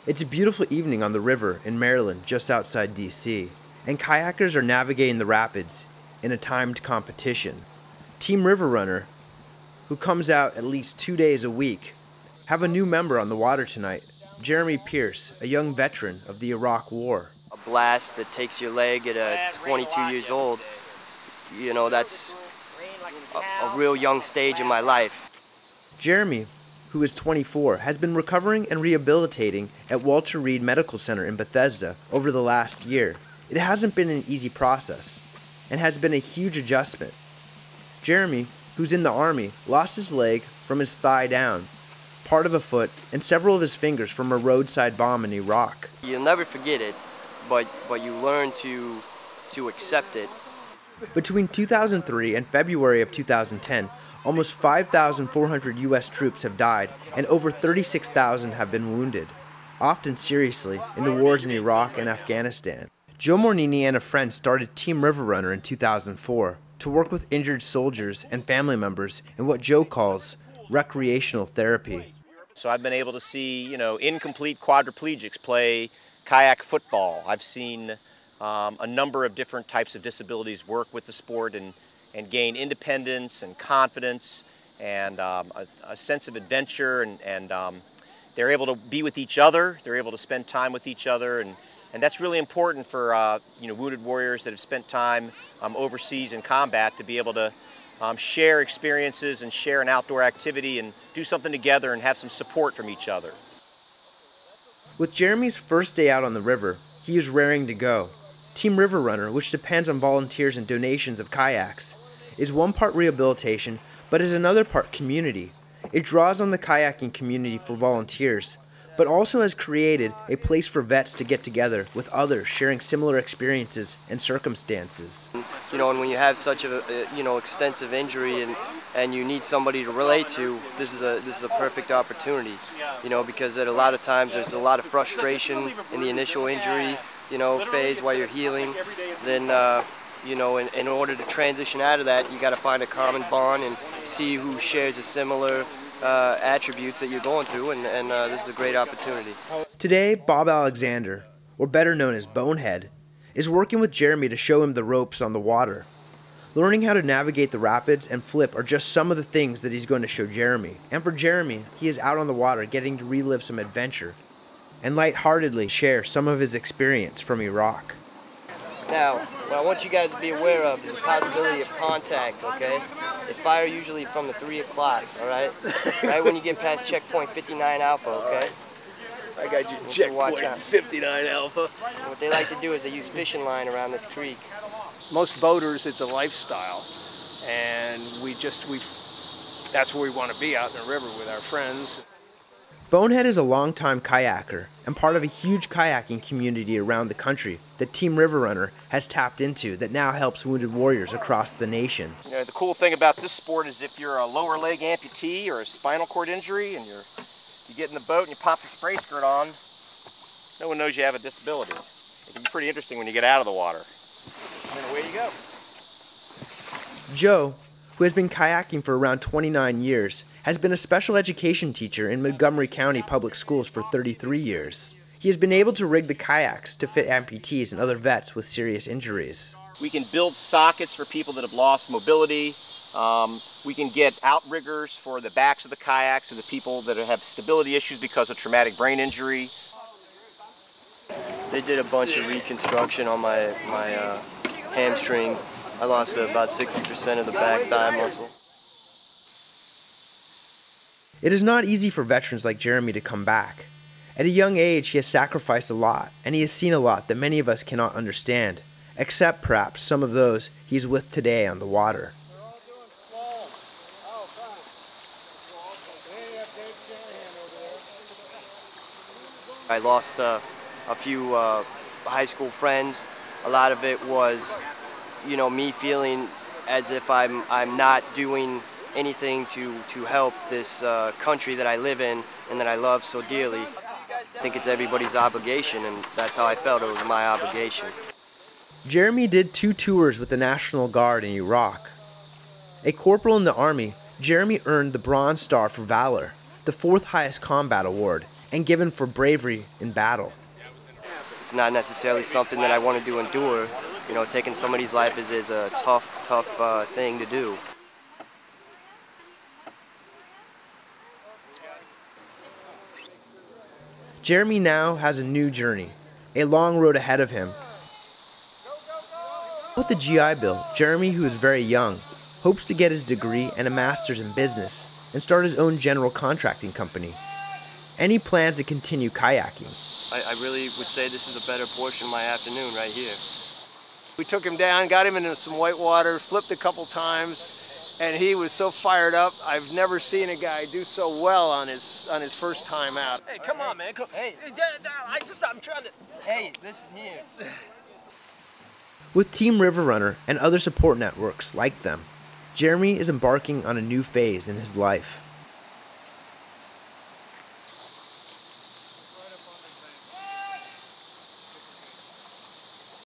It's a beautiful evening on the river in Maryland, just outside D.C., and kayakers are navigating the rapids in a timed competition. Team River Runner, who comes out at least 2 days a week, have a new member on the water tonight, Jeremy Pierce, a young veteran of the Iraq War. A blast that takes your leg at 22 years old, you know, that's a real young stage in my life. Jeremy, who is 24, has been recovering and rehabilitating at Walter Reed Medical Center in Bethesda over the last year. It hasn't been an easy process and has been a huge adjustment. Jeremy, who's in the Army, lost his leg from his thigh down, part of a foot, and several of his fingers from a roadside bomb in Iraq. You'll never forget it, but you learn to accept it. Between 2003 and February of 2010, almost 5,400 U.S. troops have died and over 36,000 have been wounded, often seriously, in the wars in Iraq and Afghanistan. Joe Mornini and a friend started Team River Runner in 2004 to work with injured soldiers and family members in what Joe calls recreational therapy. So I've been able to see, incomplete quadriplegics play kayak football. I've seen a number of different types of disabilities work with the sport and gain independence and confidence and a sense of adventure, and they're able to be with each other, they're able to spend time with each other, and that's really important for wounded warriors that have spent time overseas in combat to be able to share experiences and share an outdoor activity and do something together and have some support from each other. With Jeremy's first day out on the river, he is raring to go. Team River Runner, which depends on volunteers and donations of kayaks, is one part rehabilitation, but is another part community. It draws on the kayaking community for volunteers, but also has created a place for vets to get together with others sharing similar experiences and circumstances. And when you have such a extensive injury and you need somebody to relate to, this is a perfect opportunity. Because at a lot of times there's a lot of frustration in the initial injury phase while you're healing. Then in order to transition out of that, you got to find a common bond and see who shares a similar attributes that you're going through, and this is a great opportunity. Today, Bob Alexander, or better known as Bonehead, is working with Jeremy to show him the ropes on the water. Learning how to navigate the rapids and flip are just some of the things that he's going to show Jeremy. And for Jeremy, he is out on the water getting to relive some adventure and lightheartedly share some of his experience from Iraq. Now, what I want you guys to be aware of is the possibility of contact, okay? They fire usually from the 3 o'clock, all right? Right when you get past checkpoint 59 Alpha, okay? I got you checkpoint 59 Alpha. And what they like to do is they use fishing line around this creek. Most boaters, it's a lifestyle, and that's where we want to be, out in the river with our friends. Bonehead is a longtime kayaker and part of a huge kayaking community around the country that Team River Runner has tapped into that now helps wounded warriors across the nation. The cool thing about this sport is if you're a lower leg amputee or a spinal cord injury and you get in the boat and you pop the spray skirt on, no one knows you have a disability. It can be pretty interesting when you get out of the water. And then away you go. Joe, who has been kayaking for around 29 years, has been a special education teacher in Montgomery County Public Schools for 33 years. He has been able to rig the kayaks to fit amputees and other vets with serious injuries. We can build sockets for people that have lost mobility. We can get outriggers for the backs of the kayaks and the people that have stability issues because of traumatic brain injury. They did a bunch of reconstruction on my hamstring. I lost about 60% of the back thigh muscle. It is not easy for veterans like Jeremy to come back. At a young age, he has sacrificed a lot, and he has seen a lot that many of us cannot understand, except perhaps some of those he is with today on the water. I lost a few high school friends. A lot of it was, me feeling as if I'm not doing anything to help this country that I live in and that I love so dearly. I think it's everybody's obligation, and that's how I felt. It was my obligation. Jeremy did 2 tours with the National Guard in Iraq. A corporal in the Army, Jeremy earned the Bronze Star for Valor, the 4th highest combat award, and given for bravery in battle. It's not necessarily something that I wanted to endure. You know, taking somebody's life is a tough thing to do. Jeremy now has a new journey, a long road ahead of him. With the GI Bill, Jeremy, who is very young, hopes to get his degree and a master's in business and start his own general contracting company. And he plans to continue kayaking. I really would say this is a better portion of my afternoon right here. We took him down, got him into some white water, flipped a couple times, and he was so fired up. I've never seen a guy do so well on his first time out. Hey, come on, man. Hey, I'm trying to. hey, listen here. With Team River Runner and other support networks like them, Jeremy is embarking on a new phase in his life.